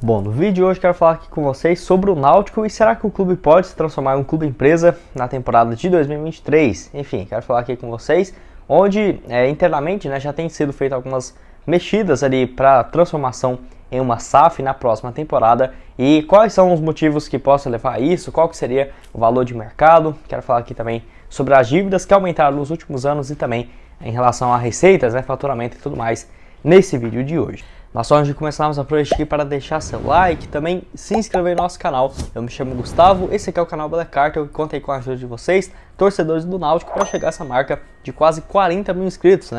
Bom, no vídeo de hoje quero falar aqui com vocês sobre o Náutico e será que o clube pode se transformar em um clube empresa na temporada de 2023? Enfim, quero falar aqui com vocês onde internamente já tem sido feito algumas mexidas ali para transformação em uma SAF na próxima temporada e quais são os motivos que possam levar a isso, qual que seria o valor de mercado. Quero falar aqui também sobre as dívidas que aumentaram nos últimos anos e também em relação a receitas, faturamento e tudo mais nesse vídeo de hoje. Mas só antes de começarmos a por aqui para deixar seu like, também se inscrever no nosso canal. Eu me chamo Gustavo, esse aqui é o canal Black Cartel e conto aí com a ajuda de vocês, torcedores do Náutico, para chegar a essa marca de quase 40 mil inscritos,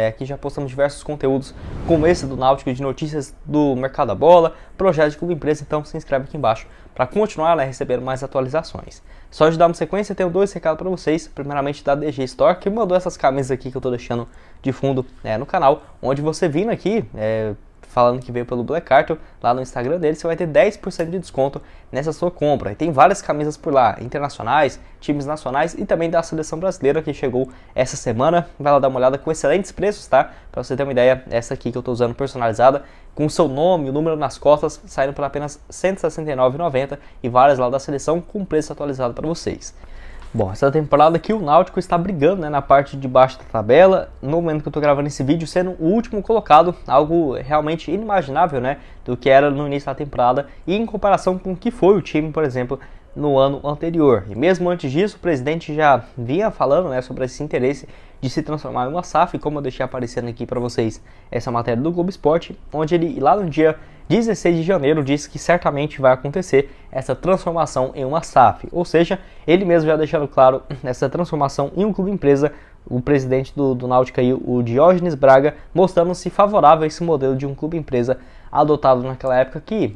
Aqui já postamos diversos conteúdos como esse do Náutico, de notícias do mercado da bola, projetos de clube empresa, então se inscreve aqui embaixo para continuar recebendo mais atualizações. Só de dar uma sequência, eu tenho dois recados para vocês. Primeiramente da DG Store, que mandou essas camisas aqui que eu estou deixando de fundo no canal, onde você vindo aqui, falando que veio pelo Black Cartel, lá no Instagram dele, você vai ter 10% de desconto nessa sua compra. E tem várias camisas por lá, internacionais, times nacionais e também da seleção brasileira que chegou essa semana. Vai lá dar uma olhada com excelentes preços, tá? Pra você ter uma ideia, essa aqui que eu tô usando personalizada, com o seu nome, o número nas costas, saindo por apenas R$ 169,90 e várias lá da seleção com preço atualizado para vocês. Bom, essa temporada aqui o Náutico está brigando na parte de baixo da tabela, no momento que eu estou gravando esse vídeo, sendo o último colocado, algo realmente inimaginável, do que era no início da temporada e em comparação com o que foi o time, por exemplo, no ano anterior. E mesmo antes disso, o presidente já vinha falando sobre esse interesse de se transformar em uma SAF, como eu deixei aparecendo aqui para vocês essa matéria do Globo Esporte, onde ele lá no dia 16 de janeiro disse que certamente vai acontecer essa transformação em uma SAF, ou seja, ele mesmo já deixando claro essa transformação em um clube empresa, o presidente do Náutico aí, o Diógenes Braga, mostrando-se favorável a esse modelo de um clube empresa adotado naquela época que,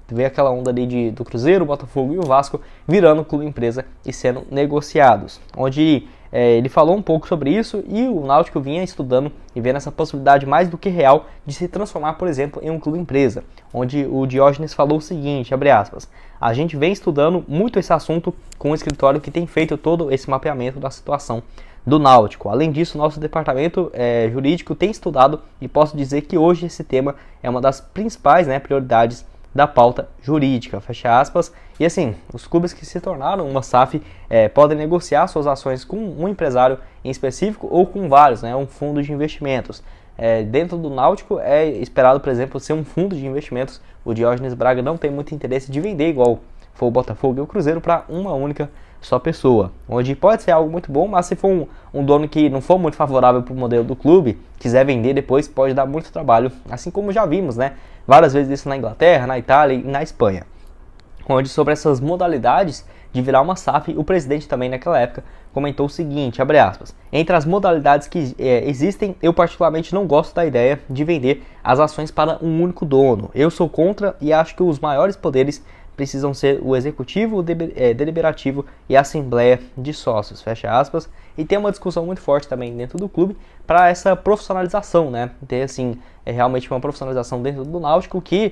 veio aquela onda ali do Cruzeiro, o Botafogo e o Vasco virando clube empresa e sendo negociados, onde ele falou um pouco sobre isso e o Náutico vinha estudando e vendo essa possibilidade mais do que real de se transformar, por exemplo, em um clube empresa, onde o Diógenes falou o seguinte, abre aspas, a gente vem estudando muito esse assunto com o escritório que tem feito todo esse mapeamento da situação do Náutico. Além disso, nosso departamento jurídico tem estudado e posso dizer que hoje esse tema é uma das principais prioridades da pauta jurídica, fecha aspas. E assim, os clubes que se tornaram uma SAF podem negociar suas ações com um empresário em específico ou com vários, um fundo de investimentos. Dentro do Náutico é esperado, por exemplo, ser um fundo de investimentos. O Diógenes Braga não tem muito interesse de vender igual foi o Botafogo e o Cruzeiro para uma única só pessoa, onde pode ser algo muito bom, mas se for um dono que não for muito favorável para o modelo do clube, quiser vender depois, pode dar muito trabalho, assim como já vimos, várias vezes isso na Inglaterra, na Itália e na Espanha, onde sobre essas modalidades de virar uma SAF, o presidente também naquela época comentou o seguinte, abre aspas, entre as modalidades que existem, eu particularmente não gosto da ideia de vender as ações para um único dono, eu sou contra e acho que os maiores poderes precisam ser o executivo, o deliberativo e a assembleia de sócios, fecha aspas, e tem uma discussão muito forte também dentro do clube para essa profissionalização, ter assim, realmente uma profissionalização dentro do Náutico que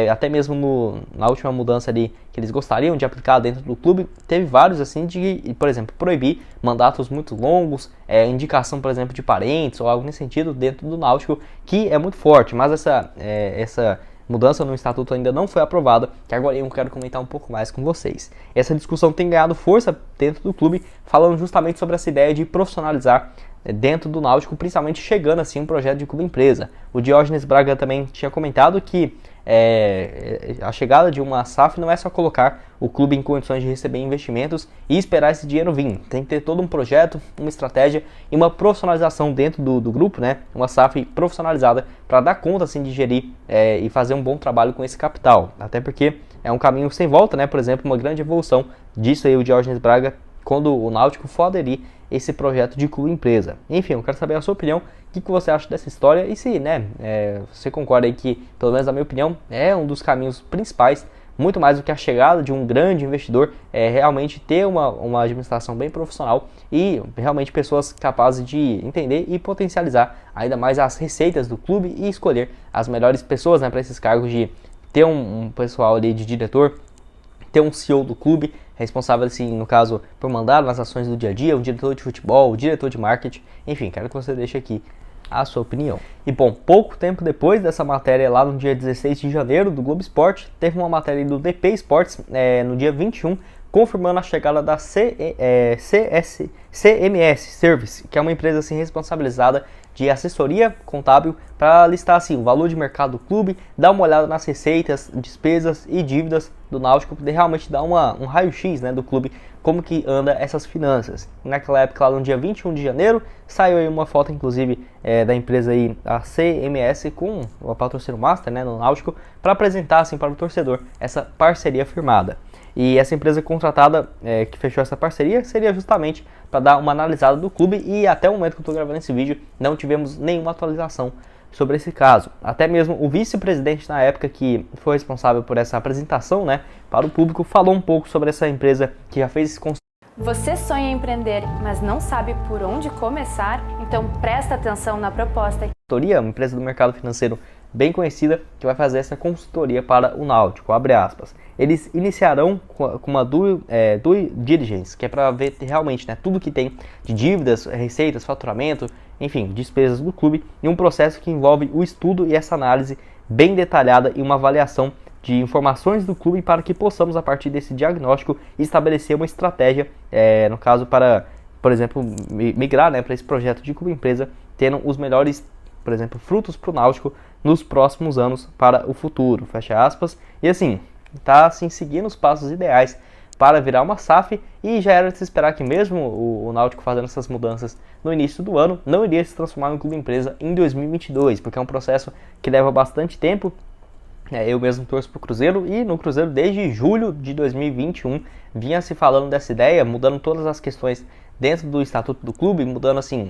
até mesmo na última mudança ali que eles gostariam de aplicar dentro do clube, teve vários assim de, por exemplo, proibir mandatos muito longos, indicação, por exemplo, de parentes ou algo nesse sentido dentro do Náutico, que é muito forte, mas essa mudança no estatuto ainda não foi aprovada, que agora eu quero comentar um pouco mais com vocês. Essa discussão tem ganhado força dentro do clube, falando justamente sobre essa ideia de profissionalizar dentro do Náutico, principalmente chegando assim um projeto de clube empresa. O Diógenes Braga também tinha comentado que a chegada de uma SAF não é só colocar o clube em condições de receber investimentos e esperar esse dinheiro vir. Tem que ter todo um projeto, uma estratégia e uma profissionalização dentro do grupo, uma SAF profissionalizada para dar conta assim, de gerir e fazer um bom trabalho com esse capital. Até porque é um caminho sem volta, por exemplo, uma grande evolução disso aí o Diógenes Braga quando o Náutico for aderir esse projeto de clube empresa. Enfim, eu quero saber a sua opinião, o que você acha dessa história e se você concorda aí que, pelo menos na minha opinião, é um dos caminhos principais, muito mais do que a chegada de um grande investidor, realmente ter uma administração bem profissional e realmente pessoas capazes de entender e potencializar ainda mais as receitas do clube e escolher as melhores pessoas para esses cargos de ter um pessoal ali de diretor, ter um CEO do clube, responsável, assim, no caso, por mandar nas ações do dia a dia, um diretor de futebol, um diretor de marketing, enfim, quero que você deixe aqui a sua opinião. E bom, pouco tempo depois dessa matéria, lá no dia 16 de janeiro, do Globo Esporte, teve uma matéria do DP Esportes, no dia 21, confirmando a chegada da CMS Service, que é uma empresa assim, responsabilizada de assessoria contábil para listar assim, o valor de mercado do clube, dar uma olhada nas receitas, despesas e dívidas do Náutico, poder realmente dar um raio-x, né, do clube, como que anda essas finanças. Naquela época, lá no dia 21 de janeiro, saiu aí uma foto, inclusive, da empresa aí, a CMS, com o patrocínio master, né, no Náutico, para apresentar assim, para o torcedor essa parceria firmada. E essa empresa contratada que fechou essa parceria seria justamente para dar uma analisada do clube, e até o momento que eu estou gravando esse vídeo não tivemos nenhuma atualização sobre esse caso. Até mesmo o vice-presidente na época, que foi responsável por essa apresentação, né, para o público, falou um pouco sobre essa empresa que já fez esse conceito. Você sonha em empreender, mas não sabe por onde começar? Então presta atenção na proposta. Uma empresa do mercado financeiro bem conhecida que vai fazer essa consultoria para o Náutico, abre aspas. Eles iniciarão com uma due diligence, que é para ver realmente, né, tudo que tem de dívidas, receitas, faturamento, enfim, despesas do clube, e um processo que envolve o estudo e essa análise bem detalhada e uma avaliação de informações do clube para que possamos, a partir desse diagnóstico, estabelecer uma estratégia, no caso para, por exemplo, migrar, né, para esse projeto de clube-empresa, tendo os melhores, por exemplo, frutos para o Náutico nos próximos anos para o futuro, fecha aspas. E assim, está assim, seguindo os passos ideais para virar uma SAF, e já era de se esperar que mesmo o Náutico fazendo essas mudanças no início do ano, não iria se transformar em um clube-empresa em 2022, porque é um processo que leva bastante tempo. Eu mesmo torço para o Cruzeiro, e no Cruzeiro desde julho de 2021 vinha se falando dessa ideia, mudando todas as questões dentro do estatuto do clube, mudando assim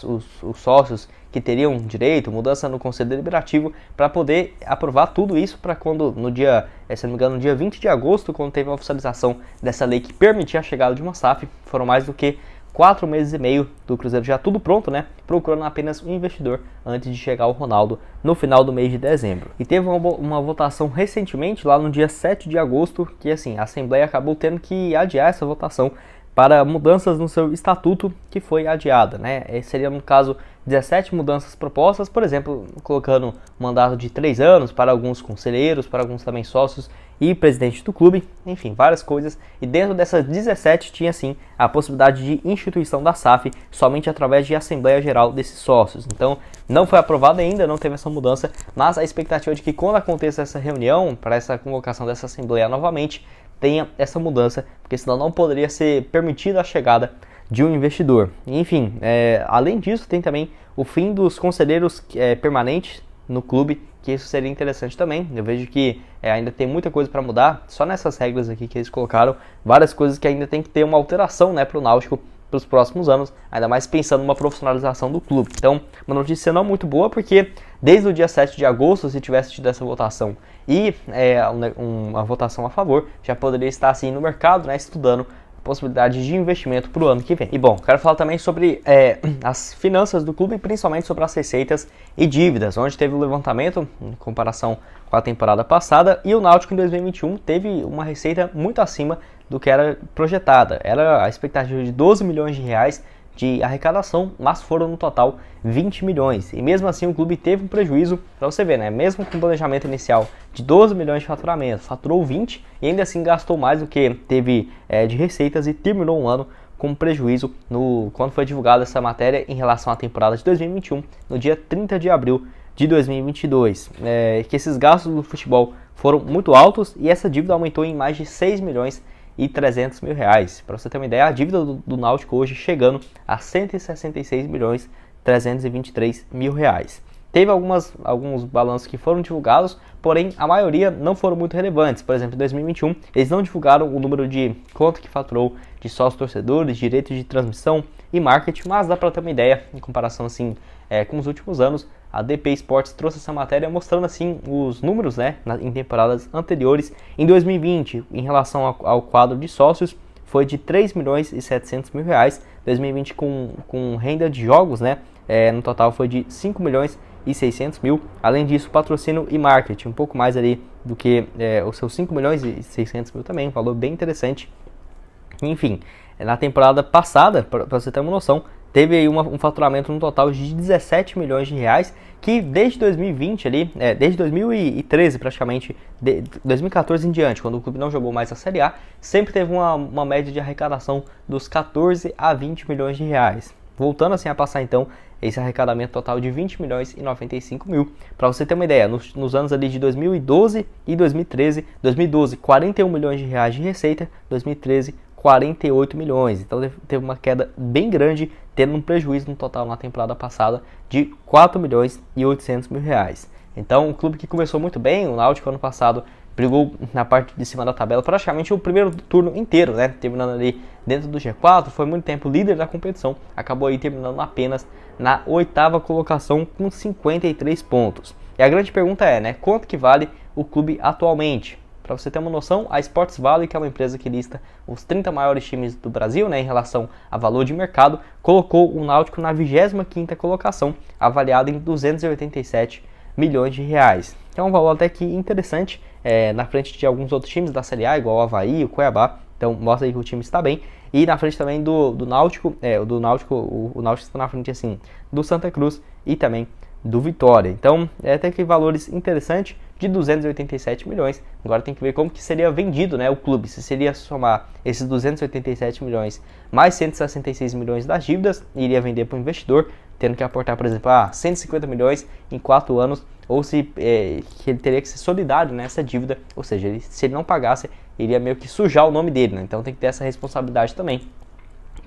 os sócios que teriam direito, mudança no Conselho Deliberativo, para poder aprovar tudo isso para quando no dia, se não me engano, no dia 20 de agosto, quando teve a oficialização dessa lei que permitia a chegada de uma SAF, foram mais do que 4 meses e meio do Cruzeiro já tudo pronto, né? Procurando apenas um investidor antes de chegar o Ronaldo no final do mês de dezembro. E teve uma votação recentemente, lá no dia 7 de agosto, que assim, a Assembleia acabou tendo que adiar essa votação para mudanças no seu estatuto, que foi adiada, né? Seria, no caso, 17 mudanças propostas, por exemplo, colocando um mandato de 3 anos para alguns conselheiros, para alguns também sócios e presidente do clube, enfim, várias coisas. E dentro dessas 17 tinha, sim, a possibilidade de instituição da SAF somente através de Assembleia Geral desses sócios. Então, não foi aprovado ainda, não teve essa mudança, mas a expectativa é de que quando aconteça essa reunião, para essa convocação dessa Assembleia novamente, tenha essa mudança, porque senão não poderia ser permitida a chegada de um investidor. Enfim, além disso, tem também o fim dos conselheiros permanentes no clube, que isso seria interessante também. Eu vejo que ainda tem muita coisa para mudar, só nessas regras aqui que eles colocaram, várias coisas que ainda tem que ter uma alteração, né, para o Náutico para os próximos anos, ainda mais pensando numa profissionalização do clube. Então, uma notícia não muito boa, porque desde o dia 7 de agosto, se tivesse tido essa votação e uma votação a favor, já poderia estar assim no mercado, né, estudando possibilidades de investimento para o ano que vem. E bom, quero falar também sobre as finanças do clube, principalmente sobre as receitas e dívidas, onde teve o levantamento em comparação com a temporada passada, e o Náutico em 2021 teve uma receita muito acima do que era projetada. Era a expectativa de 12 milhões de reais de arrecadação, mas foram no total 20 milhões. E mesmo assim o clube teve um prejuízo, para você ver, né? Mesmo com o planejamento inicial de 12 milhões de faturamento, faturou 20 e ainda assim gastou mais do que teve de receitas, e terminou um ano com prejuízo quando foi divulgada essa matéria em relação à temporada de 2021, no dia 30 de abril de 2022. Que esses gastos do futebol foram muito altos, e essa dívida aumentou em mais de 6 milhões e 300 mil reais. Para você ter uma ideia, a dívida do Náutico hoje chegando a 166 milhões 323 mil reais. Teve alguns balanços que foram divulgados, porém a maioria não foram muito relevantes. Por exemplo, em 2021, eles não divulgaram o número de quanto que faturou de sócios torcedores, direitos de transmissão e marketing, mas dá para ter uma ideia em comparação assim com os últimos anos. A DP Esportes trouxe essa matéria mostrando assim os números, né, em temporadas anteriores. Em 2020, em relação ao quadro de sócios, foi de 3 milhões e 700 mil reais. 2020 com renda de jogos, né, no total foi de 5 milhões e 600 mil. Além disso, patrocínio e marketing, um pouco mais ali do que os seus 5 milhões e 600 mil também, um valor bem interessante. Enfim, na temporada passada, para você ter uma noção, teve aí um faturamento no total de 17 milhões de reais, que desde 2020 ali, desde 2013 praticamente, 2014 em diante, quando o clube não jogou mais a Série A, sempre teve uma média de arrecadação dos 14 a 20 milhões de reais. Voltando assim a passar então esse arrecadamento total de 20 milhões e 95 mil. Para você ter uma ideia, nos anos ali de 2012 e 2013, 2012 41 milhões de reais de receita, 2013 48 milhões. Então teve uma queda bem grande, tendo um prejuízo no total na temporada passada de 4 milhões e 800 mil reais. Então um clube que começou muito bem, o Náutico ano passado brigou na parte de cima da tabela praticamente o primeiro turno inteiro, né? Terminando ali dentro do G4, foi muito tempo líder da competição, acabou aí terminando apenas na 8ª colocação com 53 pontos. E a grande pergunta é, né, quanto que vale o clube atualmente? Para você ter uma noção, a Sports Valley, que é uma empresa que lista os 30 maiores times do Brasil, né, em relação a valor de mercado, colocou o Náutico na 25ª colocação, avaliado em 287 milhões de reais. É um valor até que interessante, na frente de alguns outros times da Série A, igual o Avaí, o Cuiabá. Então mostra aí que o time está bem. E na frente também do Náutico, o Náutico está na frente assim do Santa Cruz e também do Vitória. Então é até que valores interessantes de 287 milhões. Agora tem que ver como que seria vendido, né, o clube. Se seria somar esses 287 milhões mais 166 milhões das dívidas, iria vender para o investidor, tendo que aportar, por exemplo, 150 milhões em 4 anos, ou se que ele teria que ser solidário nessa dívida, ou seja, se ele não pagasse, iria meio que sujar o nome dele, né? Então tem que ter essa responsabilidade também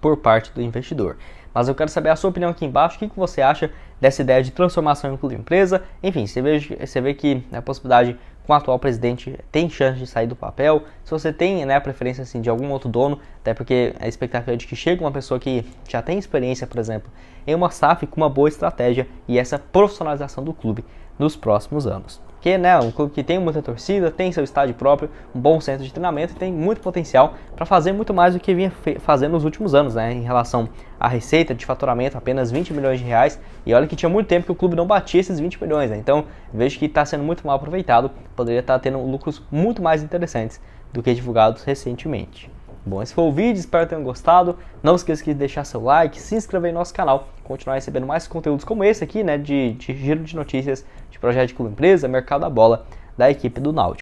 por parte do investidor. Mas eu quero saber a sua opinião aqui embaixo, o que você acha dessa ideia de transformação em clube empresa. Enfim, você vê que a possibilidade com o atual presidente tem chance de sair do papel. Se você tem, né, a preferência assim, de algum outro dono, até porque a expectativa é de que chegue uma pessoa que já tem experiência, por exemplo, em uma SAF com uma boa estratégia e essa profissionalização do clube nos próximos anos. Porque, né, um clube que tem muita torcida, tem seu estádio próprio, um bom centro de treinamento e tem muito potencial para fazer muito mais do que vinha fazendo nos últimos anos, né, em relação à receita de faturamento, apenas 20 milhões de reais. E olha que tinha muito tempo que o clube não batia esses 20 milhões, né? Então vejo que está sendo muito mal aproveitado, poderia estar tendo lucros muito mais interessantes do que divulgados recentemente. Bom, esse foi o vídeo, espero que tenham gostado. Não esqueça de deixar seu like, se inscrever no nosso canal, continuar recebendo mais conteúdos como esse aqui, né, de giro de notícias, de projeto de clube empresa, mercado da bola, da equipe do Náutico.